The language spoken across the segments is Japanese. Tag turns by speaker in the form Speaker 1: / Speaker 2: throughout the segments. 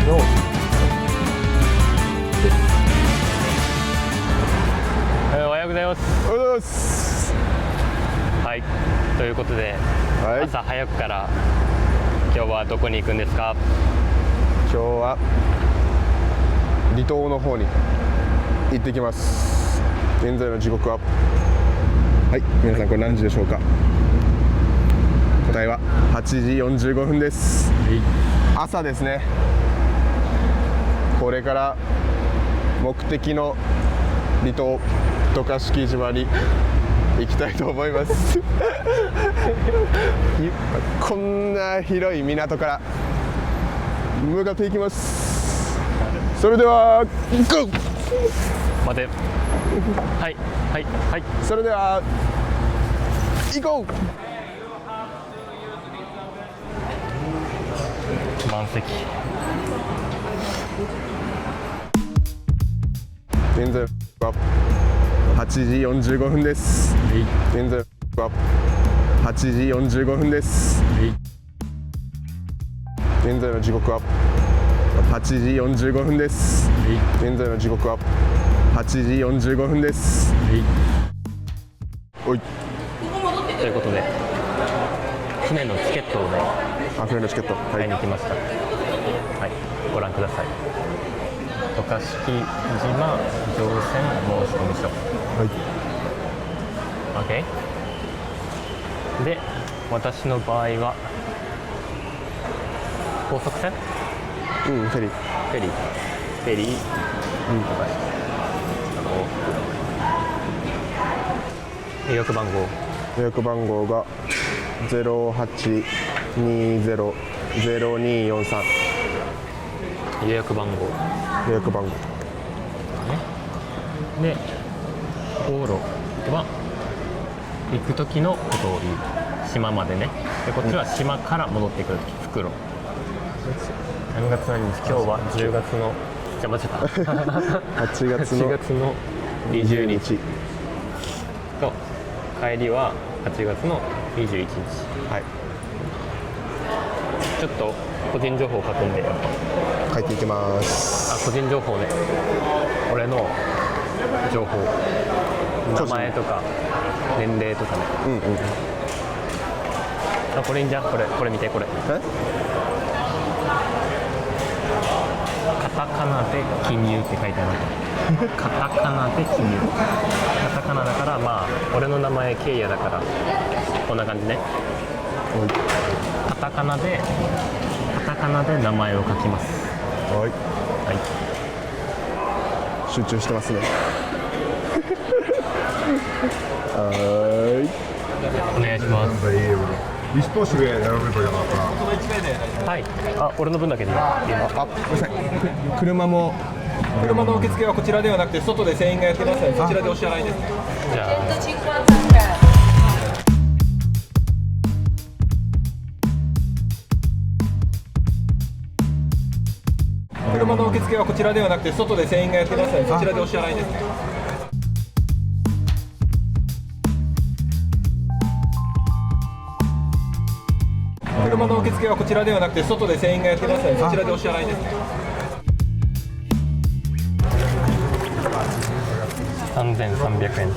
Speaker 1: のです。おはようございます。
Speaker 2: おはようございます。
Speaker 1: はい、ということで、
Speaker 2: はい、
Speaker 1: 朝早くから今日はどこに行くんですか？
Speaker 2: 今日は離島の方に行ってきます。現在の時刻は、はい、皆さんこれ何時でしょうか？答えは8時45分です。朝ですね。これから目的の離島渡嘉敷島に行きたいと思いますこんな広い港から向かっていきます。それではゴー。
Speaker 1: 待て。はいはいはい。
Speaker 2: それでは行こう。
Speaker 1: 満席。
Speaker 2: 現在は8時45分です。現在は8時45分です。現在の時刻は8時45分です。現在の時刻は8時45分です。おい。
Speaker 1: ということで、船のチケットをね、
Speaker 2: 船のチケット、
Speaker 1: 買いに来ました。はい、ご覧ください。渡嘉敷島乗船申込書。
Speaker 2: はい。
Speaker 1: OK。で、私の場合は高速船？
Speaker 2: フェリー。
Speaker 1: 予約番号。
Speaker 2: 予約番号が08200243。
Speaker 1: 予約番号。
Speaker 2: 予約番号。
Speaker 1: で、航路は行く時のことを言う。島までね。で、こっちは島から戻ってくる時、袋。何月何日？今日は10月のじゃ間違った
Speaker 2: 8月の
Speaker 1: 20日と、帰りは8月の21日。
Speaker 2: はい。
Speaker 1: ちょっと個人情報書くんで、
Speaker 2: 書いていきます。
Speaker 1: 個人情報ね。俺の情報、名前とか年齢とかね。これいいんじゃん。これ見て、これ。カタカナで記入って書いてある。カタカナで記入。カタカナだから、まあ俺の名前ケイヤだからこんな感じね。カタカナで名前を書きます。
Speaker 2: はい。
Speaker 1: はい。
Speaker 2: 集中してますね。はい。
Speaker 1: お願いします。はい。俺の分だけでいい。
Speaker 2: ごめんなさい。車の
Speaker 3: 受付はこちらではなくて外で船員がやってますので、そちらでお支払いですね。
Speaker 1: じゃあ。
Speaker 3: 車の受付はこちらではなくて外で船員がやってますので、そちらでお支払いですね。車の受付はこちらではなくて外で船員がやってますので、そちらでお支払いですね。
Speaker 1: 3300円。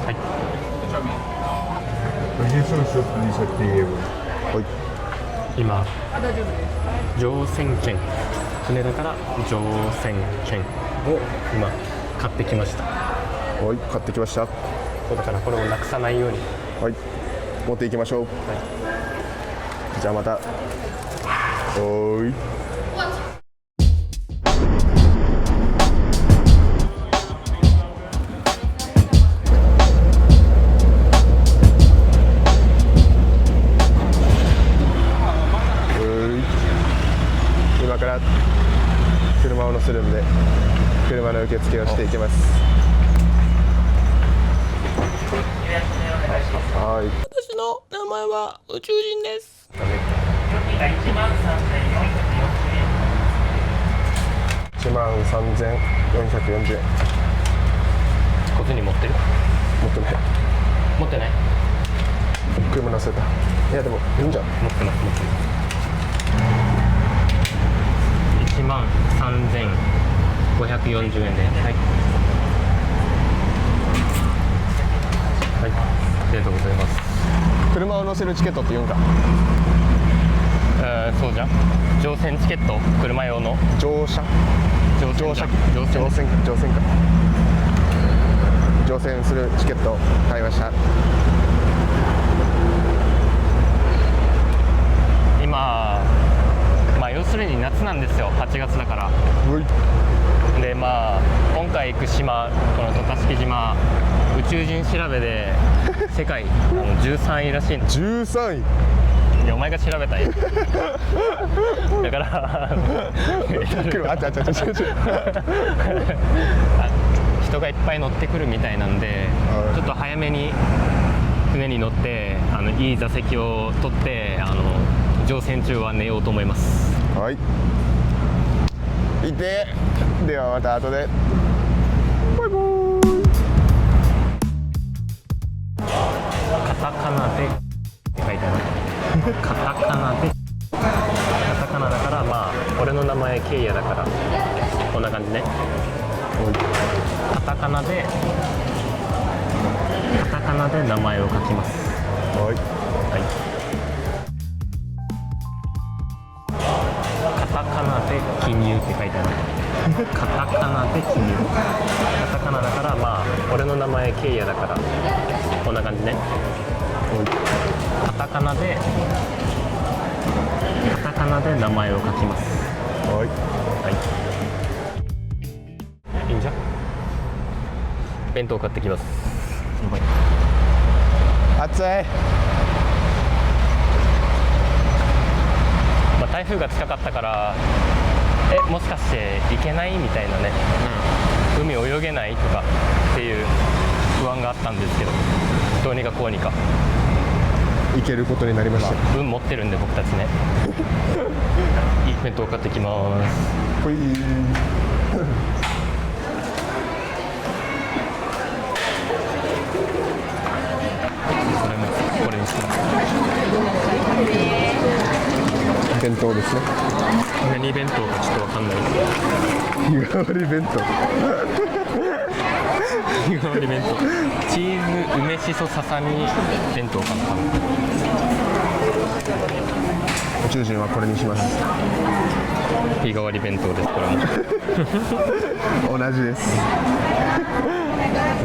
Speaker 1: はい。今、乗船券、船だから乗船券を今買ってきました。
Speaker 2: はい、買ってきました。
Speaker 1: そうだからこれをなくさないように。
Speaker 2: はい、持っていきましょう。はい、じゃあまた。おーい。今から車を乗せるんで、車の受付をしていきます。はい。
Speaker 4: 私の名前は宇宙人です。
Speaker 2: 13440円。
Speaker 1: こっちに持ってる？
Speaker 2: 持ってない。
Speaker 1: 持ってない？
Speaker 2: 車乗せた。いやでもいいんじゃん。
Speaker 1: 持ってます。13,540円で、はいはい、ありがとうございます。
Speaker 2: 車を乗せるチケットって言うんか。
Speaker 1: そうじゃん、乗船チケット、車用の
Speaker 2: 乗船するチケット買いました。
Speaker 1: 今、まあ要するに夏なんですよ、8月だから。でまあ今回行く島、この渡嘉敷島、宇宙人調べで世界13位らしいの。
Speaker 2: 13位。
Speaker 1: いやお前が調べたんやだから人がいっぱい乗ってくるみたいなんで、ちょっと早めに船に乗っていい座席を取って乗船中は寝ようと思います。
Speaker 2: はい、いて、ではまた後で。バイバーイ。
Speaker 1: カタカナでって書いてある。カタカナだからまあ俺の名前ケイヤだからこんな感じね。カタカナで名前を書きます。
Speaker 2: はい、
Speaker 1: カタカナで記入って書いてある。カタカナで記入。カタカナだからまあ俺の名前ケイヤだからこんな感じね。カタカナで名前を書きます。
Speaker 2: はい、
Speaker 1: いいんじゃん。弁当買ってきます。
Speaker 2: 暑い。
Speaker 1: まあ、台風が近かったからもしかして行けないみたいなね、海泳げないとかっていう不安があったんですけど、どうにかこうにか
Speaker 2: 行けることになりました。
Speaker 1: 運持ってるんで僕たちねいい弁当買ってきます。
Speaker 2: ほい。
Speaker 1: これにします。
Speaker 2: 弁当ですね。
Speaker 1: 何弁当かちょっとわかんないです。
Speaker 2: 日替わり弁当。
Speaker 1: 日替わり弁当、チーズ梅しそささみ弁当かな。
Speaker 2: 宇宙人はこれにします。
Speaker 1: 日替わり弁当です。これも
Speaker 2: 同じです。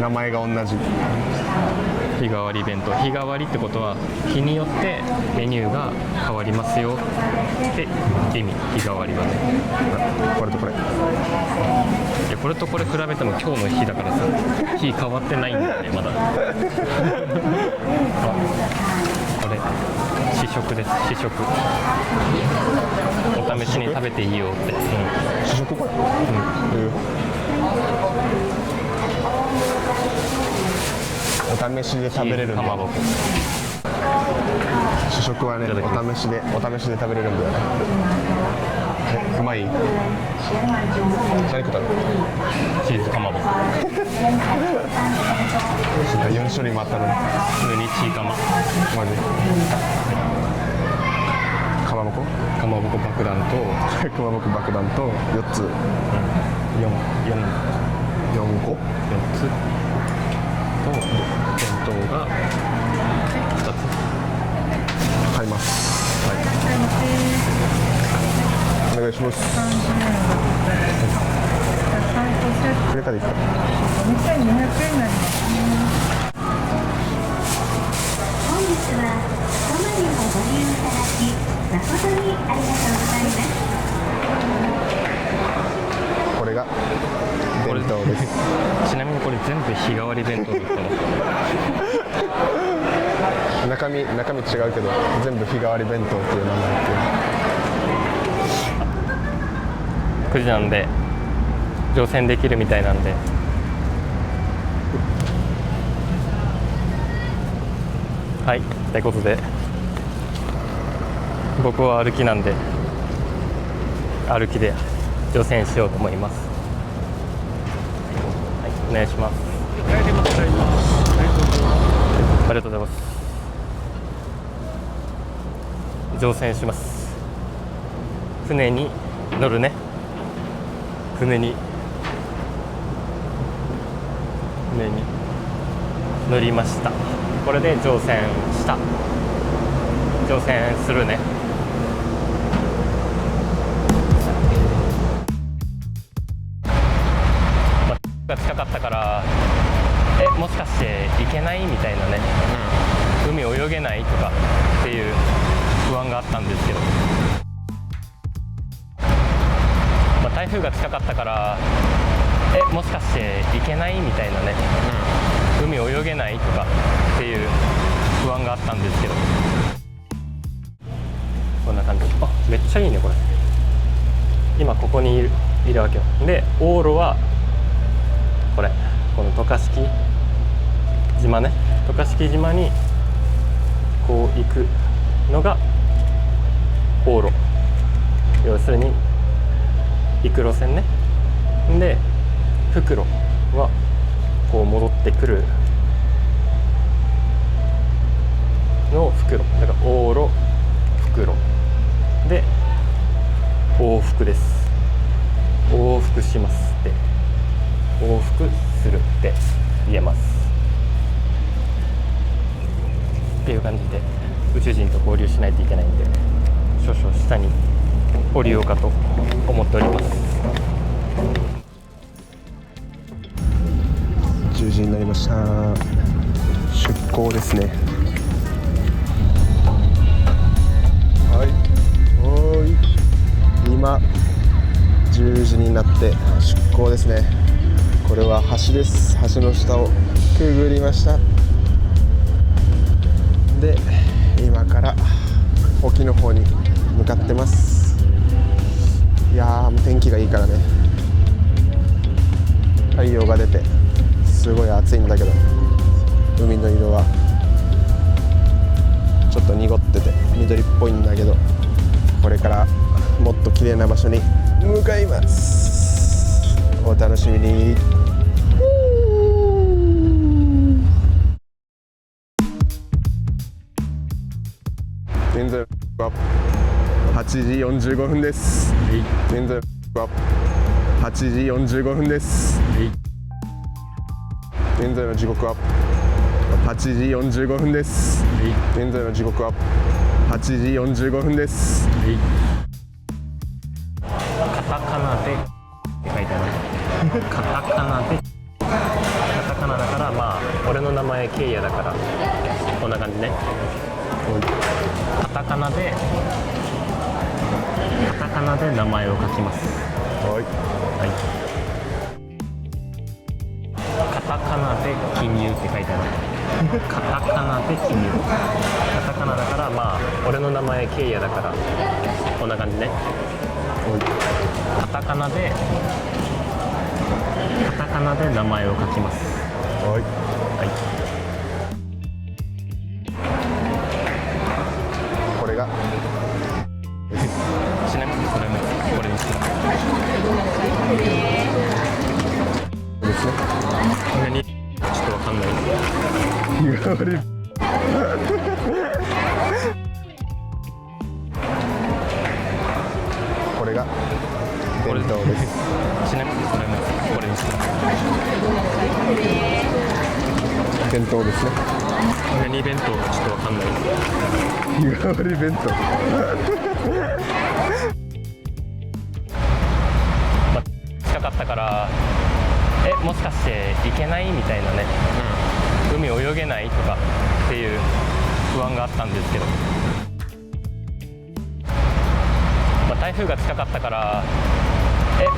Speaker 2: 名前が同じ。
Speaker 1: 日替わり弁当、日替わりってことは日によってメニューが変わりますよって意味。日替わりはね、
Speaker 2: これとこれ。
Speaker 1: いやこれとこれ比べても今日の日だからさ、日変わってないんだよねまだあ、これ試食です。試食、お試しに食べていいよって。
Speaker 2: 試食これ。お試しで食べれるんで。試食はね、お試しで食べれるんだよね。うまい？何食ったの？
Speaker 1: チーズかまぼこ。
Speaker 2: 4種類もあったのに。
Speaker 1: 普通にチーかま。
Speaker 2: マジ？かまぼこ？
Speaker 1: かまぼこ爆弾と
Speaker 2: かまぼこ爆弾と4つ。4個？4
Speaker 1: つと弁当が2つ
Speaker 2: 買います。はい。お願いします。クレカでいいか。
Speaker 5: 2200円になります。本日は泊まりをご利用いただき誠にありがとうございます。
Speaker 2: これが弁当です。
Speaker 1: ちなみにこれ全部日替わり弁当だったの。
Speaker 2: 中身違うけど全部日替わり弁当っていう名前っていう。
Speaker 1: 9時なんで乗船できるみたいなんで、はいということで僕は歩きなんで歩きで乗船しようと思います。はい、お願いします。ありがとうございます。乗船します。船に乗るね。船に乗りました。これで乗船するね。が近かったからもしかして行けないみたいなね、海泳げないとかっていう不安があったんですけど、台風が近かったからもしかして行けないみたいなね、海泳げないとかっていう不安があったんですけど、こんな感じ。あ、めっちゃいいねこれ。今ここにいるわけよ。で往路はこの渡嘉敷島ね、渡嘉敷島にこう行くのが往路、要するに行く路線ね。で復路はこう戻ってくるのを復路だから、往路復路で往復です。往復しますって、往復するって言えますっていう感じで、宇宙人と合流しないといけないんで少々下に降りようかと思っております。
Speaker 2: 10時になりました。出港ですね。今10時になって出港ですね。これは橋です。橋の下をくぐりました。で今から沖の方に向かってます。いやー、もう天気がいいからね、太陽が出てすごい暑いんだけど、海の色はちょっと濁ってて緑っぽいんだけど、これからもっと綺麗な場所に向かいます。お楽しみに。現在は8時45分です。現在は8時45分です。現在の時刻は8時45分です。現在の時刻は8時45分です。
Speaker 1: カタカナでって書いてある。カタカナだから、まあ俺の名前ケイヤだからこんな感じね。カタカナで名前を書きます。はい。カタカナで記入って書いてある。カタカナで記入。カタカナだから、まあ俺の名前ケイヤだからこんな感じね。カタカナで名前を書きます。はい。これがちなみにこれにします。
Speaker 2: ですね。
Speaker 1: 何ちょっとわかんない。
Speaker 2: 日替わりこれが弁当です。
Speaker 1: ちなみにこれにします。
Speaker 2: 弁当ですね。
Speaker 1: 何弁当かちょっとわかんない。
Speaker 2: 日替わり弁当
Speaker 1: 近かったからもしかして行けないみたいなね、海泳げないとかっていう不安があったんですけど、台風が近かったから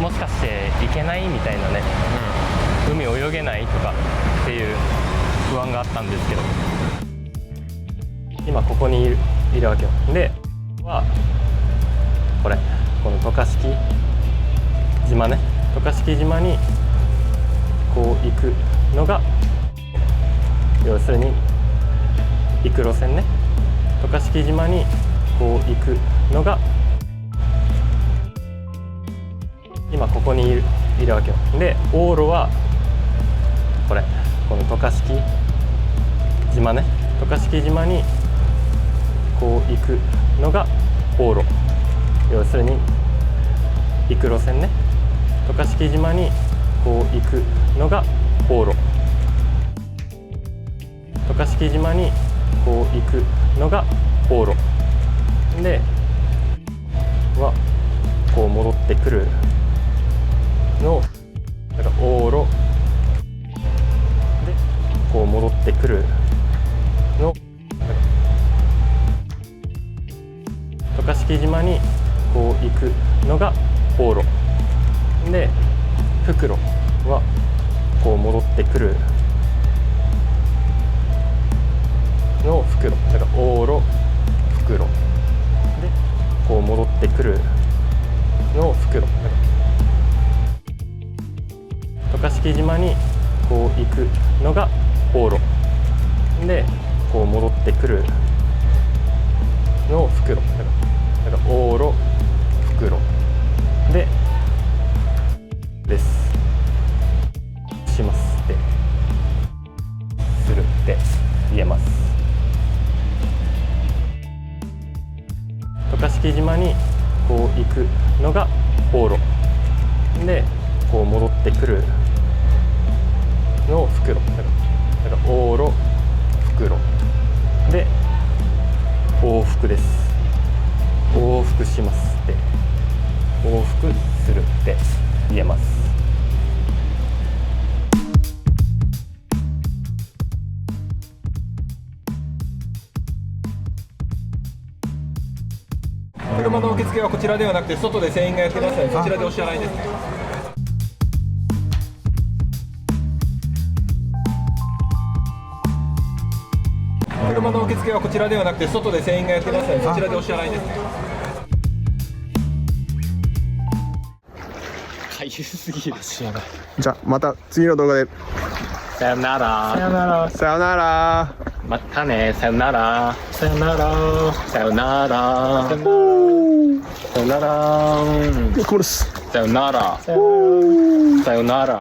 Speaker 1: もしかして行けないみたいなね、海泳げないとかっていう不安があったんですけど、今ここにいるわけよ。ではこの渡嘉敷島ね、渡嘉敷島にこう行くのが、要するに行く路線ね。渡嘉敷島にこう行くのが今ここにいるわけよ。で往路はこの渡嘉敷島ね、渡嘉敷島にこう行くのが往路、要するに行く路線ね。渡嘉敷島にこう行くのが往路。渡嘉敷島にこう行くのが往路ではこう戻ってくるのだから往路でこう戻ってくるの渡嘉敷島にこう行くのが往路で復路はこう戻ってくるの復路だから往路復路でこう戻ってくるの復路だから渡嘉敷島にこう行くのが往路でこう戻ってくるの復路だから往路復路でですしますってするって言えます。渡嘉敷島にこう行くのが往路でこう戻ってくるの復路だから往路復路で往復です。往復しますって往復するって言えます。
Speaker 3: 車の受付はこちらではなくて外で船員がやってますのでそちらでお支払いですね。車の受付はこちらではなくて外で船員がやってますのでそちらでお支払いですね。
Speaker 1: かゆすぎる。
Speaker 2: じゃあまた次の動画で。
Speaker 1: さよなら。さよなら。
Speaker 2: さよなら。
Speaker 1: またね。さよなら。さよなら。さよなら。さよなら。
Speaker 2: これです。
Speaker 1: さよなら。さよなら。